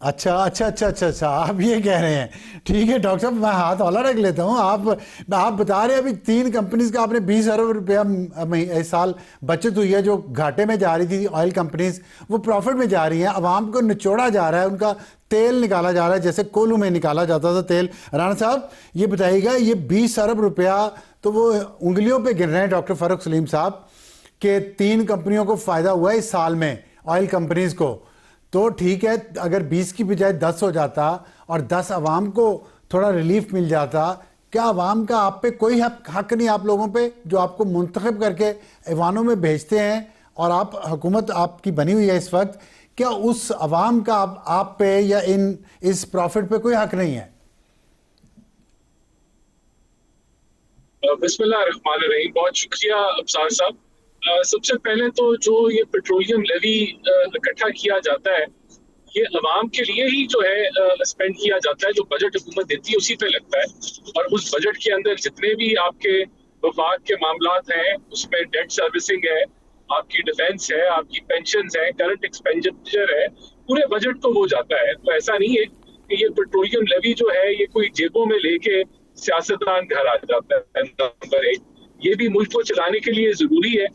अच्छा अच्छा अच्छा अच्छा अच्छा, आप ये कह रहे हैं। ठीक है डॉक्टर साहब, मैं हाथ हौला रख लेता हूँ। आप बता रहे हैं अभी 3 कंपनीज का आपने 20 अरब रुपया इस साल बचत हुई है, जो घाटे में जा रही थी ऑयल कंपनीज, वो प्रॉफिट में जा रही हैं। अवाम को निचोड़ा जा रहा है, उनका तेल निकाला जा रहा है जैसे कोयलों में निकाला जाता था तेल। राणा साहब ये बताइएगा, ये 20 अरब रुपया तो वो उंगलियों पे गिन रहे हैं डॉक्टर फारूक सलीम साहब, कि 3 कंपनियों को फायदा हुआ है इस साल में, ऑयल कंपनीज को। तो ठीक है, अगर 20 की बजाय 10 हो जाता और 10 अवाम को थोड़ा रिलीफ मिल जाता, क्या अवाम का आप पे कोई हक नहीं, आप लोगों पे जो आपको मुंतखब करके ऐवानों में भेजते हैं और आप हुकूमत आपकी बनी हुई है इस वक्त, क्या उस अवाम का आप पे या इस प्रॉफिट पे कोई हक नहीं है? बिस्मिल्लाह रहमान रहीम। बहुत शुक्रिया अफसार साहब। सबसे पहले तो जो ये पेट्रोलियम लेवी इकट्ठा किया जाता है, ये अवाम के लिए ही जो है स्पेंड किया जाता है। जो बजट हुकूमत देती है उसी पे लगता है, और उस बजट के अंदर जितने भी आपके वफाक के मामलात हैं, उसमें डेट सर्विसिंग है, आपकी डिफेंस है, आपकी पेंशन है, करंट एक्सपेंडिचर है, पूरे बजट को हो जाता है। तो ऐसा नहीं है कि ये पेट्रोलियम लेवी जो है ये कोई जेबों में लेके सियासतदान घर आ जाता है। नंबर एक, ये भी मुल्क को चलाने के लिए जरूरी है।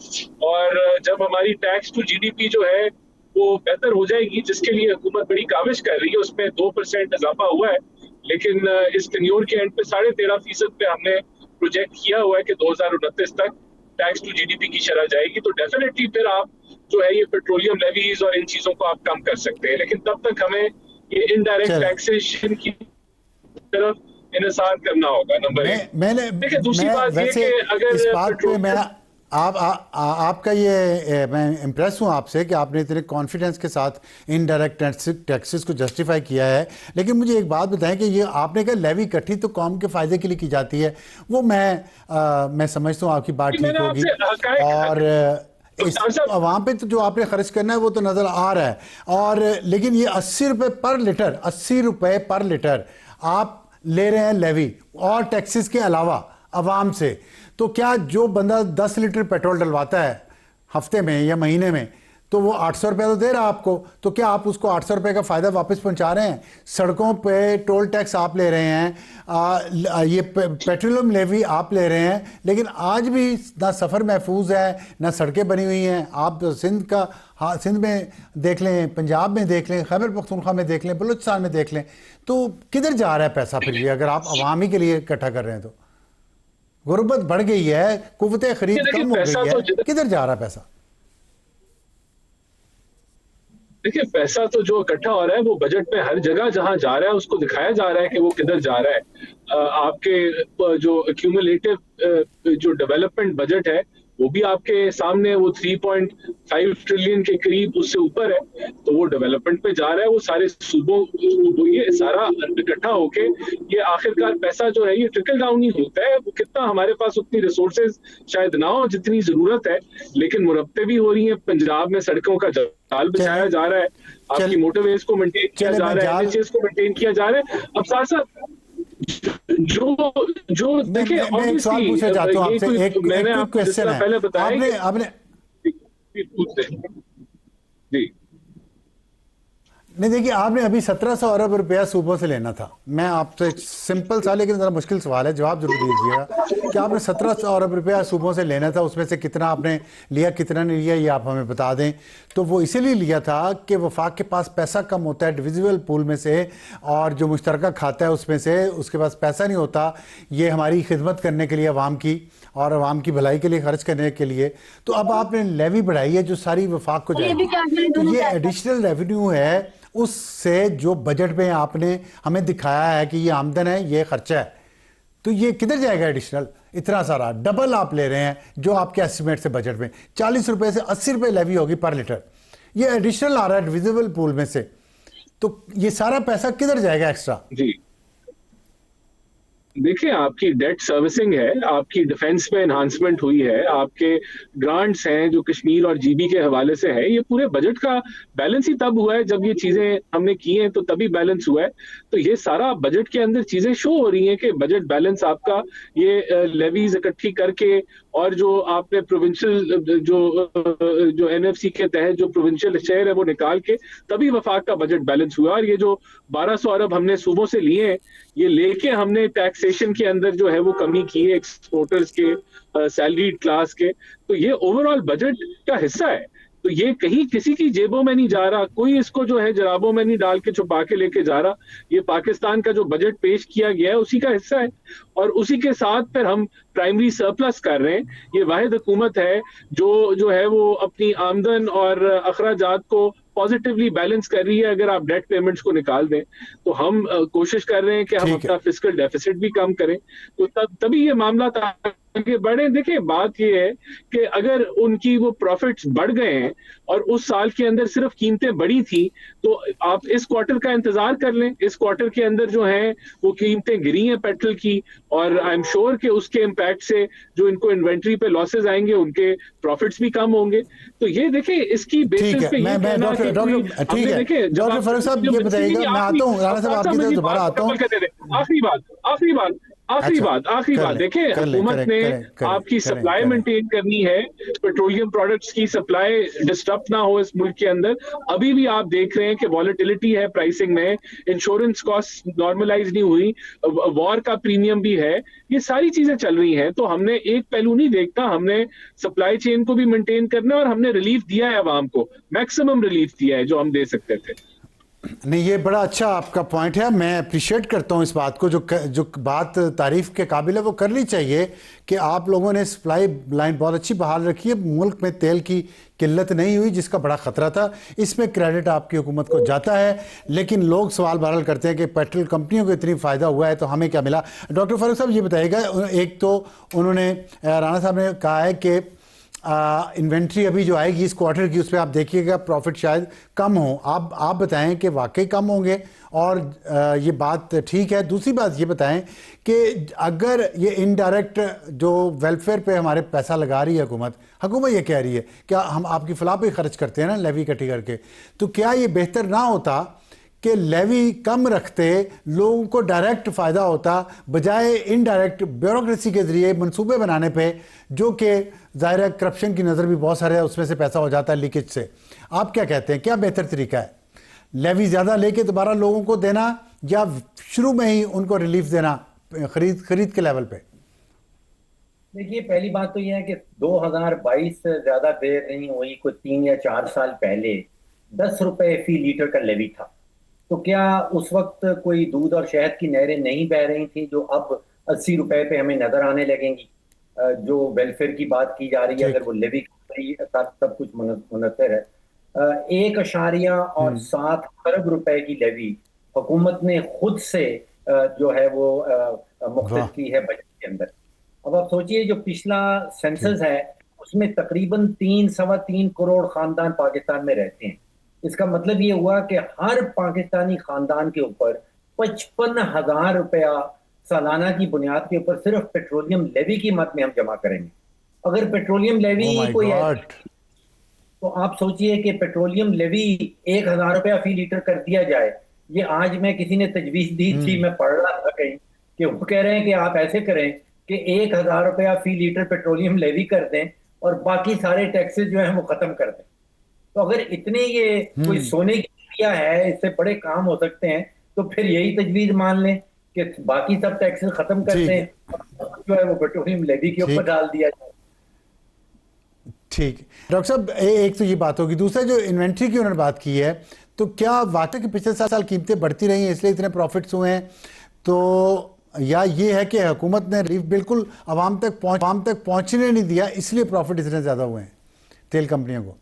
और जब हमारी टैक्स टू जीडीपी जो है वो बेहतर हो जाएगी, जिसके लिए हुकूमत बड़ी काविश कर रही है, उसमें 2% इजाफा हुआ है। लेकिन इस टेन्योर के एंड पे 13.5% पे हमने प्रोजेक्ट किया हुआ है कि 2029 तक टैक्स टू जीडीपी की शरह जाएगी। तो डेफिनेटली फिर आप जो है ये पेट्रोलियम लेवीज और इन चीजों को आप कम कर सकते हैं। लेकिन तब तक हमें ये इनडायरेक्ट चले, टैक्सेशन की तरफ इन्हेसार करना होगा। नंबर एक। मैंने देखिए, दूसरी मैं बात ये वैसे कि इस अगर बात पे मैं पेट्रोलियम आपका मैं इम्प्रेस हूँ आपसे कि आपने इतने कॉन्फिडेंस के साथ इनडायरेक्ट टैक्सेस को जस्टिफाई किया है। लेकिन मुझे एक बात बताएं कि ये आपने कहा लेवी इकट्ठी तो कौम के फायदे के लिए की जाती है, वो मैं समझता हूँ आपकी बात ठीक मैंने होगी। आपसे हकायक और इस अफसार साहब। वहाँ पे तो जो आपने खर्च करना है वो तो नज़र आ रहा है। और लेकिन ये 80 रुपये पर लीटर, 80 रुपये पर लीटर आप ले रहे हैं लेवी और टैक्सेस के अलावा अवाम से। तो क्या जो बंदा 10 लीटर पेट्रोल डलवाता है हफ्ते में या महीने में, तो वो 800 रुपये तो दे रहा है आपको, तो क्या आप उसको 800 रुपये का फ़ायदा वापस पहुंचा रहे हैं? सड़कों पे टोल टैक्स आप ले रहे हैं, ये पेट्रोलियम लेवी आप ले रहे हैं, लेकिन आज भी ना सफ़र महफूज है ना सड़कें बनी हुई हैं। आप सिंध का, हाँ सिंध में देख लें, पंजाब में देख लें, खैबर पख्तूनख्वा में देख लें, बलूचिस्तान में देख लें, तो किधर जा रहा है पैसा फिर ये, अगर आप आवाम ही के लिए इकट्ठा कर रहे हैं तो? गुर्बत बढ़ गई है, कुव्वत खरीद देखिए कम हो गई पैसा है, तो किधर जा रहा है पैसा? देखिए पैसा तो जो इकट्ठा हो रहा है वो बजट में हर जगह जहां जा रहा है उसको दिखाया जा रहा है कि वो किधर जा रहा है। आपके जो एक्यूमुलेटिव जो डेवलपमेंट बजट है वो भी आपके सामने, वो 3.5 ट्रिलियन के करीब, उससे ऊपर है। तो वो डेवलपमेंट पे जा रहा है, वो सारे सूबों, ये सारा इकट्ठा होके ये आखिरकार पैसा जो है ये ट्रिकल डाउन ही होता है। वो कितना, हमारे पास उतनी रिसोर्सेज शायद ना हो जितनी जरूरत है, लेकिन मुरब्बते भी हो रही है। पंजाब में सड़कों का जाल चले बिछाया जा रहा है, चल आपकी मोटरवेज को मेंटेन किया चले जा मैं रहा है, जाल एनएचएस को मेंटेन किया जा रहा है। अब साथ साथ जो जो देखिए मैं एक ऑब्वियसली सवाल पूछना चाहता हूँ ये आपसे, कोई, एक मैंने एक क्विक आपको जिस क्वेश्चन तरह है। पहले बताया आपने कि आपने पूछते हैं। जी। नहीं, देखिए आपने अभी 1700 अरब रुपया सूबों से लेना था। मैं आपसे एक सिंपल सा लेकिन ज़रा मुश्किल सवाल है, जवाब जरूर दीजिएगा कि आपने 1700 अरब रुपया सूबों से लेना था, उसमें से कितना आपने लिया कितना नहीं लिया ये आप हमें बता दें। तो वो इसीलिए लिया था कि वफाक के पास पैसा कम होता है डिविजिबल पूल में से, और जो मुश्तरका खाता है उसमें से उसके पास पैसा नहीं होता ये हमारी खिदमत करने के लिए अवाम की, और अवाम की भलाई के लिए खर्च करने के लिए। तो अब आपने लेवी बढ़ाई है जो सारी वफाक को जाएगी, तो ये एडिशनल रेवेन्यू है उससे जो बजट में आपने हमें दिखाया है कि ये आमदन है ये खर्चा है, तो ये किधर जाएगा एडिशनल? इतना सारा डबल आप ले रहे हैं जो आपके एस्टिमेट से बजट में 40 रुपए से 80 रुपए लेवी होगी पर लीटर, ये एडिशनल आ रहा है डिविजिबल पूल में से। तो ये सारा पैसा किधर जाएगा एक्स्ट्रा? जी देखिए, आपकी डेट सर्विसिंग है, आपकी डिफेंस में एनहांसमेंट हुई है, आपके ग्रांट्स हैं जो कश्मीर और जीबी के हवाले से है, ये पूरे बजट का बैलेंस ही तब हुआ है जब ये चीजें हमने की हैं, तो तभी बैलेंस हुआ है। तो ये सारा बजट के अंदर चीजें शो हो रही हैं कि बजट बैलेंस आपका ये लेवीज इकट्ठी करके और जो आपने प्रोविंशियल जो एनएफसी के तहत जो प्रोविंशियल शेयर है वो निकाल के तभी वफाक का बजट बैलेंस हुआ। और ये जो 1200 अरब हमने सूबों से लिए हैं, ये लेके हमने टैक्सेशन के अंदर जो है वो कमी की है एक्सपोर्टर्स के, सैलरीड क्लास के। तो ये ओवरऑल बजट का हिस्सा है। तो ये कहीं किसी की जेबों में नहीं जा रहा, कोई इसको जो है जराबों में नहीं डाल के छुपा के लेके जा रहा। ये पाकिस्तान का जो बजट पेश किया गया है उसी का हिस्सा है। और उसी के साथ फिर हम प्राइमरी सरप्लस कर रहे हैं। ये वाहिद हुकूमत है जो जो है वो अपनी आमदन और अखराजात को पॉजिटिवली बैलेंस कर रही है। अगर आप डेट पेमेंट्स को निकाल दें तो हम कोशिश कर रहे हैं कि हम ठीक है। अपना फिस्कल डेफिसिट भी कम करें, तो तभी ये मामला आगे बढ़े। देखिए, बात ये है कि अगर उनकी वो प्रॉफिट्स बढ़ गए हैं और उस साल के अंदर सिर्फ कीमतें बढ़ी थी, तो आप इस क्वार्टर का इंतजार कर लें। इस क्वार्टर के अंदर जो है वो कीमतें गिरी हैं पेट्रोल की, और आई एम श्योर कि उसके इम्पैक्ट से जो इनको इन्वेंट्री पे लॉसेज आएंगे उनके प्रॉफिट्स भी कम होंगे। तो ये देखिए, इसकी ठीक बेसिस है। पे ये मैं कहना डॉक्टर कि कोई डॉक्टर ठीक हमने है। देखे जब डॉक्टर आप फारूक साहब ये बताइएगा, मैं आता हूँ राणा साहब आपकी तरफ दोबारा आता हूँ। आखिरी बात, आखिरी बात, अच्छा, आखिरी कर बात। लें, देखिए, कर लें, हुकूमत करें ने करें करें आपकी करें सप्लाई करें। मेंटेन करनी है, पेट्रोलियम प्रोडक्ट्स की सप्लाई डिस्टर्ब ना हो इस मुल्क के अंदर। अभी भी आप देख रहे हैं कि वॉलेटिलिटी है प्राइसिंग में, इंश्योरेंस कॉस्ट नॉर्मलाइज नहीं हुई, वॉर का प्रीमियम भी है, ये सारी चीजें चल रही हैं। तो हमने एक पहलू नहीं देखना, हमने सप्लाई चेन को भी मेंटेन करना है, और हमने रिलीफ दिया है आवाम को, मैक्सिमम रिलीफ दिया है जो हम दे सकते थे। नहीं, ये बड़ा अच्छा आपका पॉइंट है, मैं अप्रिशिएट करता हूँ इस बात को। जो बात तारीफ के काबिल है वो करनी चाहिए कि आप लोगों ने सप्लाई लाइन बहुत अच्छी बहाल रखी है। मुल्क में तेल की किल्लत नहीं हुई जिसका बड़ा ख़तरा था, इसमें क्रेडिट आपकी हुकूमत को जाता है। लेकिन लोग सवाल बहरहाल करते हैं कि पेट्रोल कंपनियों को इतनी फ़ायदा हुआ है तो हमें क्या मिला। डॉक्टर फारूक साहब ये बताइएगा, एक तो उन्होंने राणा साहब ने कहा है कि इन्वेंट्री अभी जो आएगी इस क्वार्टर की, उस पर आप देखिएगा प्रॉफिट शायद कम हो। आप बताएं कि वाकई कम होंगे और ये बात ठीक है। दूसरी बात ये बताएं कि अगर ये इनडायरेक्ट जो वेलफेयर पे हमारे पैसा लगा रही है हुकूमत ये कह रही है क्या हम आपकी फलाह पे खर्च करते हैं ना लेवी इकट्ठी करके, तो क्या ये बेहतर ना होता कि लेवी कम रखते, लोगों को डायरेक्ट फ़ायदा होता बजाय इनडायरेक्ट ब्यूरोक्रेसी के ज़रिए मंसूबे बनाने पे, जो कि ज़ाहिर है करप्शन की नज़र भी बहुत सारे है, उसमें से पैसा हो जाता है लीकेज से। आप क्या कहते हैं, क्या बेहतर तरीका है, लेवी ज़्यादा लेके दोबारा लोगों को देना या शुरू में ही उनको रिलीफ देना खरीद के लेवल पे? देखिए, पहली बात तो यह है कि 2022 से ज्यादा देर नहीं हुई, कुछ 3 या 4 साल पहले 10 रुपए फी लीटर का लेवी था। तो क्या उस वक्त कोई दूध और शहद की नहरें नहीं बह रही थी जो अब 80 रुपए पे हमें नजर आने लगेंगी? जो वेलफेयर की बात की जा रही है, अगर वो लेवी सब कुछ मुनसर है। 1.7 अरब की लेवी हुकूमत ने खुद से जो है वो मुख्तस की है बजट के अंदर। अब आप सोचिए, जो पिछला सेंसस है उसमें तकरीबन 3 सवा 3 करोड़ खानदान पाकिस्तान में रहते हैं। इसका मतलब ये हुआ कि हर पाकिस्तानी खानदान के ऊपर 55,000 रुपया सालाना की बुनियाद के ऊपर सिर्फ पेट्रोलियम लेवी की मद में हम जमा करेंगे। अगर पेट्रोलियम लेवी कोई तो आप सोचिए कि पेट्रोलियम लेवी 1,000 रुपया फी लीटर कर दिया जाए। ये आज मैं किसी ने तजवीज दी थी, मैं पढ़ रहा था कहीं कि वो कह रहे हैं कि आप ऐसे करें कि 1,000 रुपया फी लीटर पेट्रोलियम लेवी कर दें और बाकी सारे टैक्सेस जो है वो खत्म कर दें। तो अगर इतने ये कोई सोने की चिड़िया है, इससे बड़े काम हो सकते हैं, तो फिर यही तजवीज मान लें कि बाकी सब टैक्सेस खत्म कर दें, जो है वो पेट्रोलियम लेवी के ऊपर डाल दिया जाए। ठीक। डॉक्टर साहब, एक तो ये बात होगी, दूसरा जो इन्वेंट्री की उन्होंने बात की है, तो क्या वाकई कि पिछले साल कीमतें बढ़ती रही हैं इसलिए इतने प्रॉफिट्स हुए हैं, तो या ये है कि हुकूमत ने रिलीफ बिल्कुल आवाम तक पहुंचने नहीं दिया इसलिए प्रॉफिट इतने ज़्यादा हुए हैं तेल कंपनियों को?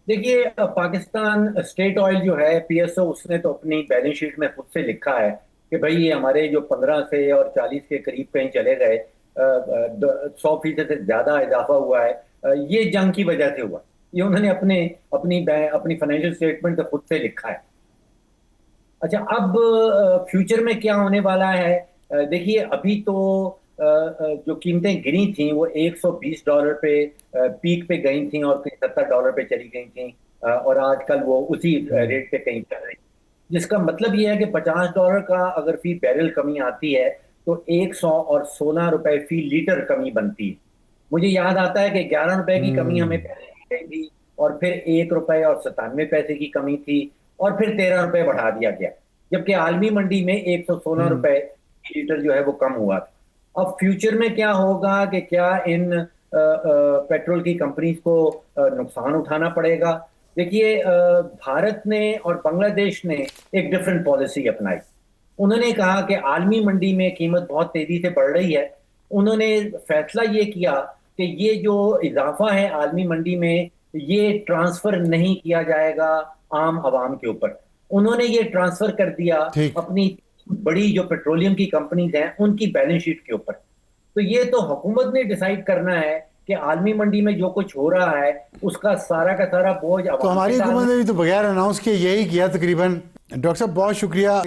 देखिए, पाकिस्तान स्टेट ऑयल जो है पीएसओ, उसने तो अपनी बैलेंस शीट में खुद से लिखा है कि भाई ये हमारे जो 15 से और 40 के करीब कहीं चले गए, 100% से ज्यादा इजाफा हुआ है, ये जंग की वजह से हुआ। ये उन्होंने अपनी फाइनेंशियल स्टेटमेंट से खुद से लिखा है। अच्छा, अब फ्यूचर में क्या होने वाला है देखिए अभी तो जो कीमतें गिरी थी वो $120 पे पीक पे गई थी और कहीं $70 पे चली गई थी, और आजकल वो उसी रेट पे कहीं चल रही, जिसका मतलब ये है कि $50 का अगर फी बैरल कमी आती है तो 116 रुपए फी लीटर कमी बनती है। मुझे याद आता है कि ₹11 की कमी हमें पहले की गई थी, और फिर ₹1 और 97 पैसे की कमी थी, और फिर ₹13 बढ़ा दिया गया, जबकि आलमी मंडी में 116 रुपए की लीटर जो है वो कम हुआ था। अब फ्यूचर में क्या होगा कि क्या इन पेट्रोल की कंपनीज को नुकसान उठाना पड़ेगा? देखिए भारत ने और बांग्लादेश ने एक डिफरेंट पॉलिसी अपनाई। उन्होंने कहा कि आलमी मंडी में कीमत बहुत तेजी से बढ़ रही है, उन्होंने फैसला ये किया कि ये जो इजाफा है आलमी मंडी में, ये ट्रांसफर नहीं किया जाएगा आम आवाम के ऊपर। उन्होंने ये ट्रांसफर कर दिया ठीक। अपनी बड़ी जो पेट्रोलियम की कंपनीज हैं उनकी बैलेंस शीट के ऊपर। तो ये तो हुकूमत ने डिसाइड करना है कि आलमी मंडी में जो कुछ हो रहा है उसका सारा बोझ तो आवाम हमारी पे हुकूमत डालना। ने भी तो बगैर अनाउंस किए यही किया तकरीबन। डॉक्टर साहब बहुत शुक्रिया।